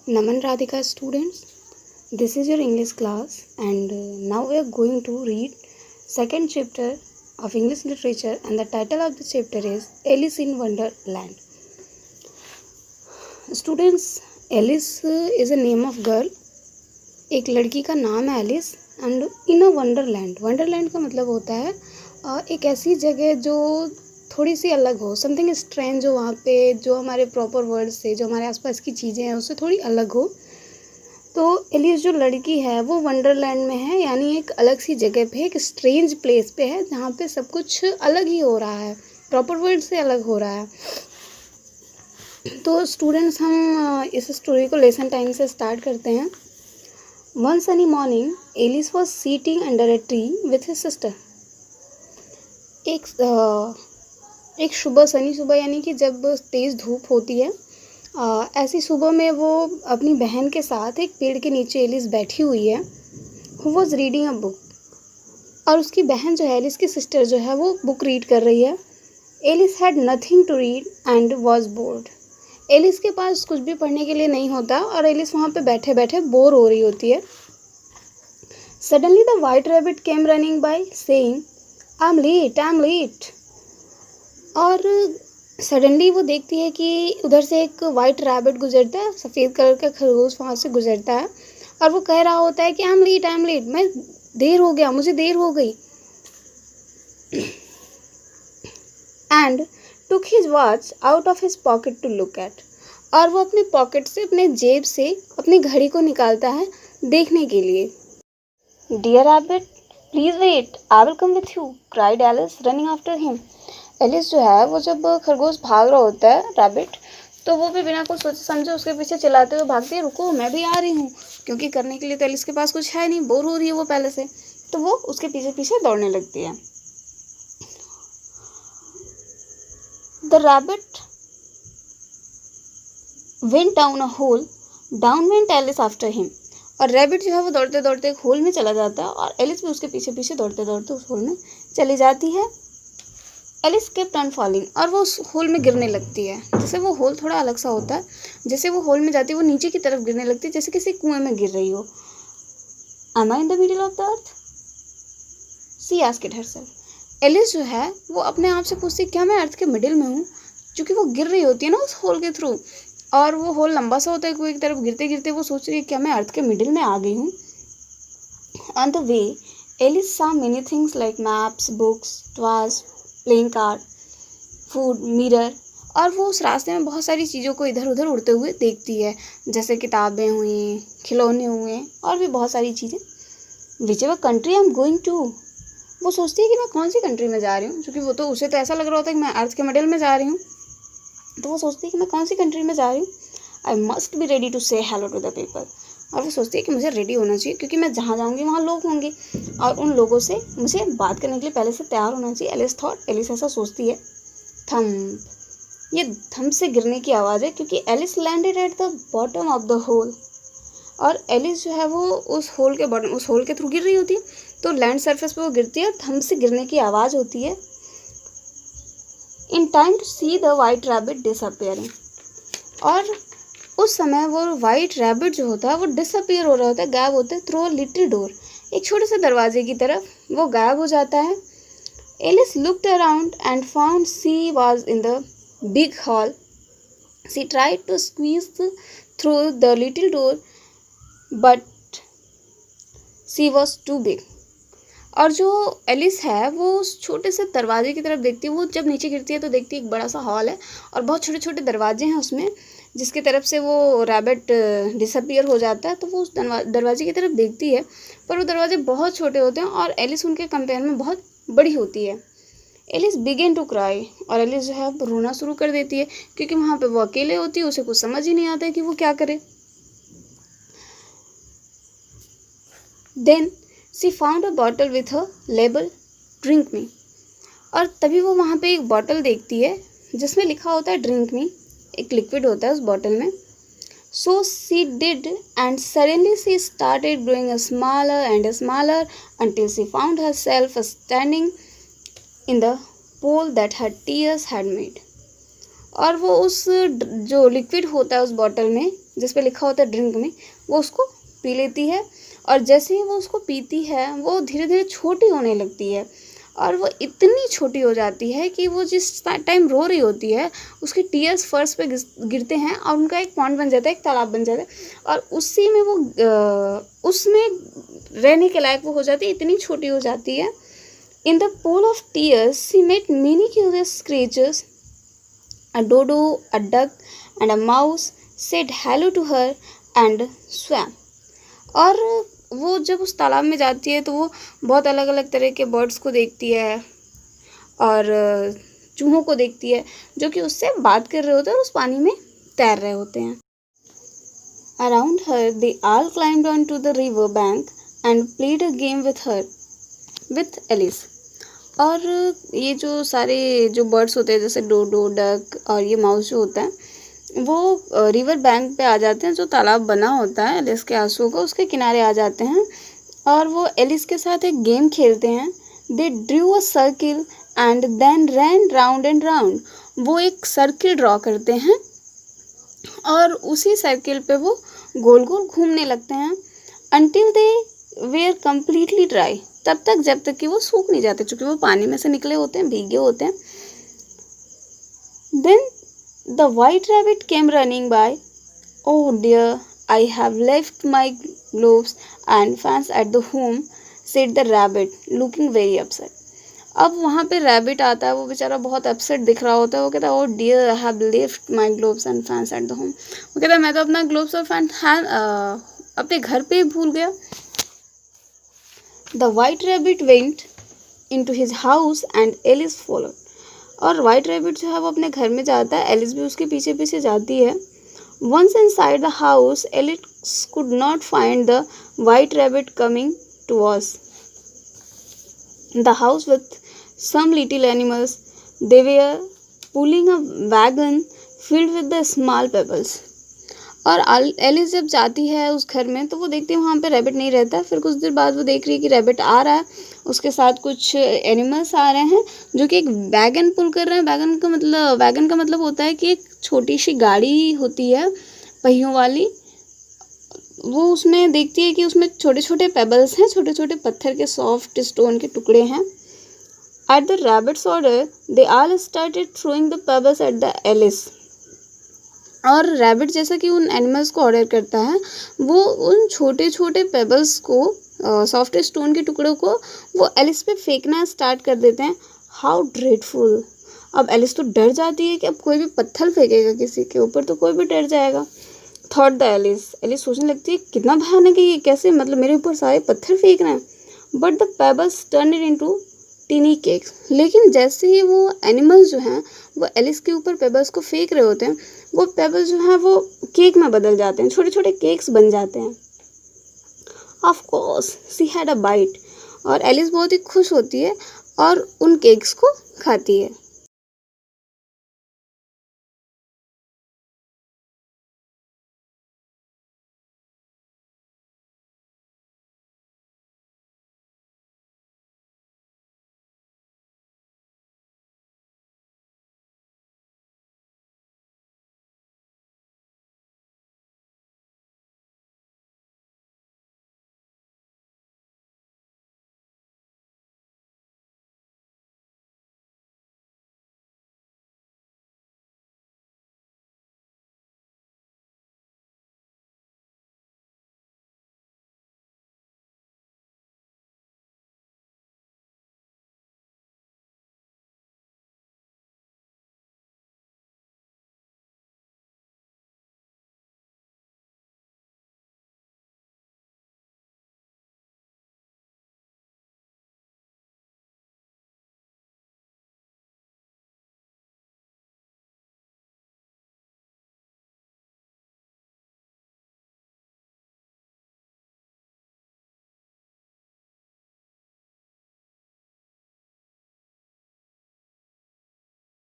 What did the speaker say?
Naman Radhika students, this is your English class and now we are going to read second chapter of English literature and the title of the chapter is Alice in Wonderland. Students, Alice is a name of girl. एक लड़की का नाम है Alice and in a Wonderland. Wonderland का मतलब होता है एक ऐसी जगह जो थोड़ी सी अलग हो, समथिंग स्ट्रेंज हो वहाँ पे, जो हमारे प्रॉपर वर्ड से, जो हमारे आसपास की चीज़ें हैं उससे थोड़ी अलग हो. तो एलिस जो लड़की है वो वंडरलैंड में है, यानी एक अलग सी जगह पे, एक स्ट्रेंज प्लेस पे है जहाँ पे सब कुछ अलग ही हो रहा है, प्रॉपर वर्ड से अलग हो रहा है. तो स्टूडेंट्स, हम इस स्टोरी को लेसन टाइम से स्टार्ट करते हैं. One sunny morning, Alice was sitting under a tree with his sister. एक सनी सुबह यानी कि जब तेज़ धूप होती है, ऐसी सुबह में वो अपनी बहन के साथ एक पेड़ के नीचे एलिस बैठी हुई है. Who was reading a book. और उसकी बहन जो है, एलिस की सिस्टर जो है, वो बुक रीड कर रही है. Alice had nothing to read and was bored. Alice के पास कुछ भी पढ़ने के लिए नहीं होता और एलिस वहाँ पे बैठे बैठे बोर हो रही होती है. Suddenly the white rabbit came running by saying, I'm late. और सडनली वो देखती है कि उधर से एक वाइट रैबिट गुजरता है, सफ़ेद कलर का खरगोश वहाँ से गुजरता है और वो कह रहा होता है कि I'm late, मैं देर हो गया, मुझे देर हो गई. And took his watch out of his pocket to look at. और वो अपने पॉकेट से, अपने जेब से अपनी घड़ी को निकालता है देखने के लिए. Dear rabbit, please wait, I will come with you, cried Alice running after him. Alice जो है वो जब खरगोश भाग रहा होता है, रैबिट, तो वो भी बिना कुछ सोचे समझे उसके पीछे चिल्लाते हुए भागती है, रुको मैं भी आ रही हूँ. क्योंकि करने के लिए तो एलिस के पास कुछ है नहीं, बोर हो रही है वो पहले से, तो वो उसके पीछे पीछे दौड़ने लगती है. The rabbit went down a hole, down went Alice after him. और रैबिट जो है वो दौड़ते दौड़ते एक होल में चला जाता है और एलिस भी उसके पीछे पीछे दौड़ते दौड़ते उस होल में चली जाती है. Alice kept on falling. और वो उस होल में गिरने लगती है. जैसे वो होल थोड़ा अलग सा होता है, जैसे वो होल में जाती है वो नीचे की तरफ गिरने लगती है, जैसे किसी कुएं में गिर रही हो. Am I in the middle of the earth? She asked herself. Alice जो है वो अपने आप से पूछती है, क्या मैं अर्थ के मिडिल में हूँ? क्योंकि वो गिर रही होती है ना उस होल के थ्रू, और वो होल लंबा सा होता है, कुएं की तरफ गिरते गिरते वो सोच रही है, क्या मैं अर्थ के मिडिल में आ गई हूँ? On the way, Alice saw many things like maps, books, toys, playing card, food, mirror. और वो उस रास्ते में बहुत सारी चीज़ों को इधर उधर उड़ते हुए देखती है, जैसे किताबें हुई, खिलौने हुए और भी बहुत सारी चीज़ें. Whichever country I am going to, वो सोचती है कि मैं कौन सी कंट्री में जा रही हूँ, क्योंकि वो तो उसे तो ऐसा लग रहा होता है कि मैं अर्थ के मिडिल में जा रही हूँ, तो वो सोचती है कि मैं कौन सी कंट्री में जा रही हूँ. I must be ready to say hello to the people. और वो सोचती है कि मुझे रेडी होना चाहिए, क्योंकि मैं जहाँ जाऊँगी वहाँ लोग होंगे और उन लोगों से मुझे बात करने के लिए पहले से तैयार होना चाहिए. एलिस थॉट, एलिस ऐसा सोचती है. थम्प, ये थम्प से गिरने की आवाज़ है, क्योंकि Alice landed at the bottom of the hole. और एलिस जो है वो उस होल के बॉटम, उस होल के थ्रू गिर रही होती है, तो लैंड सरफेस पे वो गिरती है और थम्प से गिरने की आवाज़ होती है. In time to see the white rabbit disappearing. और उस समय वो वाइट रैबिट जो होता है वो डिसअपियर हो रहा होता है, गायब होता है, थ्रू अ लिटिल डोर, एक छोटे से दरवाजे की तरफ वो गायब हो जाता है. Alice looked around and found she was in the big hall. She tried to squeeze through the little door but she was too big. और जो एलिस है वो उस छोटे से दरवाजे की तरफ देखती है. वो जब नीचे गिरती है तो देखती है एक बड़ा सा हॉल है और बहुत छोटे छोटे दरवाजे हैं उसमें, जिसकी तरफ से वो रैबिट डिसअपियर हो जाता है. तो वो उस दरवाजे की तरफ देखती है, पर वो दरवाजे बहुत छोटे होते हैं और एलिस उनके कंपेयर में बहुत बड़ी होती है. Alice began to cry. और एलिस जो है रोना शुरू कर देती है, क्योंकि वहाँ पर वो अकेले होती है, उसे कुछ समझ ही नहीं आता है कि वो क्या करे. Then she found a bottle with a label drink me. और तभी वो वहाँ पे एक बॉटल देखती है जिसमें लिखा होता है ड्रिंक मी, एक लिक्विड होता है उस बॉटल में. So she did and suddenly she started growing smaller and smaller until she found herself standing in the pool that her tears had made. और वो उस जो लिक्विड होता है उस बॉटल में जिस पे लिखा होता है ड्रिंक मी, वो उसको पी लेती है। और जैसे ही वो उसको पीती है वो धीरे धीरे छोटी होने लगती है और वो इतनी छोटी हो जाती है कि वो जिस टाइम रो रही होती है उसके टीयर्स फर्श पे गिरते हैं और उनका एक पॉन्ड बन जाता है, एक तालाब बन जाता है और उसी में वो उसमें रहने के लायक वो हो जाती है, इतनी छोटी हो जाती है। In the pool of tears she met many curious creatures. A dodo, a duck and a mouse said hello to her and swam. और वो जब उस तालाब में जाती है तो वो बहुत अलग अलग तरह के बर्ड्स को देखती है और चूहों को देखती है जो कि उससे बात कर रहे होते हैं और उस पानी में तैर रहे होते हैं। Around her they all climbed onto the river bank and played a game with Alice. और ये जो सारे जो बर्ड्स होते हैं जैसे डोडो, डक और ये माउस जो होता है वो रिवर बैंक पे आ जाते हैं, जो तालाब बना होता है एलिस के आंसू का, उसके किनारे आ जाते हैं और वो एलिस के साथ एक गेम खेलते हैं। They drew a circle and then ran round and round. वो एक सर्किल ड्रॉ करते हैं और उसी सर्किल पे वो गोल गोल घूमने लगते हैं until they were completely dry, तब तक जब तक कि वो सूख नहीं जाते, क्योंकि वो पानी में से निकले होते हैं, भीगे होते हैं। Then the white rabbit came running by. Oh dear, I have left my gloves and fans at the home, said the rabbit, looking very upset. अब वहाँ पे रैबिट आता है, वो बेचारा बहुत अपसेट दिख रहा होता है। वो कहता है, oh dear, I have left my gloves and fans at the home. वो कहता है मैं तो अपना ग्लोव्स और फैन अपने घर पे ही भूल गया। The white rabbit went into his house and Alice followed. और वाइट रैबिट जो है वो अपने घर में जाता है, एलिस भी उसके पीछे पीछे जाती है। Once inside the house, Alice could not find the white rabbit coming towards the house with some little animals. They were pulling a wagon filled with the small pebbles. और एलिस जब जाती है उस घर में तो वो देखती है वहाँ पे रैबिट नहीं रहता। फिर कुछ देर बाद वो देख रही है कि रैबिट आ रहा है, उसके साथ कुछ एनिमल्स आ रहे हैं जो कि एक वैगन पुल कर रहे हैं। वैगन का मतलब होता है कि एक छोटी सी गाड़ी होती है पहियों वाली। वो उसमें देखती है कि उसमें छोटे छोटे पेबल्स हैं, छोटे छोटे पत्थर के सॉफ्ट स्टोन के टुकड़े हैं। At the rabbit's order they all started throwing the pebbles at the Alice. और रैबिट जैसा कि उन एनिमल्स को ऑर्डर करता है, वो उन छोटे छोटे पेबल्स को, सॉफ्ट स्टोन के टुकड़ों को वो एलिस पे फेंकना स्टार्ट कर देते हैं। How dreadful. अब एलिस तो डर जाती है कि अब कोई भी पत्थर फेंकेगा किसी के ऊपर तो कोई भी डर जाएगा। थॉट द एलिस सोचने लगती है कितना भयानक है ये, कैसे मतलब मेरे ऊपर सारे पत्थर फेंक रहे हैं। But the pebbles turn it into tiny cakes. लेकिन जैसे ही वो एनिमल्स जो हैं वो एलिस के ऊपर पेबल्स को फेंक रहे होते हैं, वो पेबल्स जो हैं वो केक में बदल जाते हैं, छोटे छोटे केक्स बन जाते हैं। Of course she had a bite. और एलिस बहुत ही खुश होती है और उन केक्स को खाती है।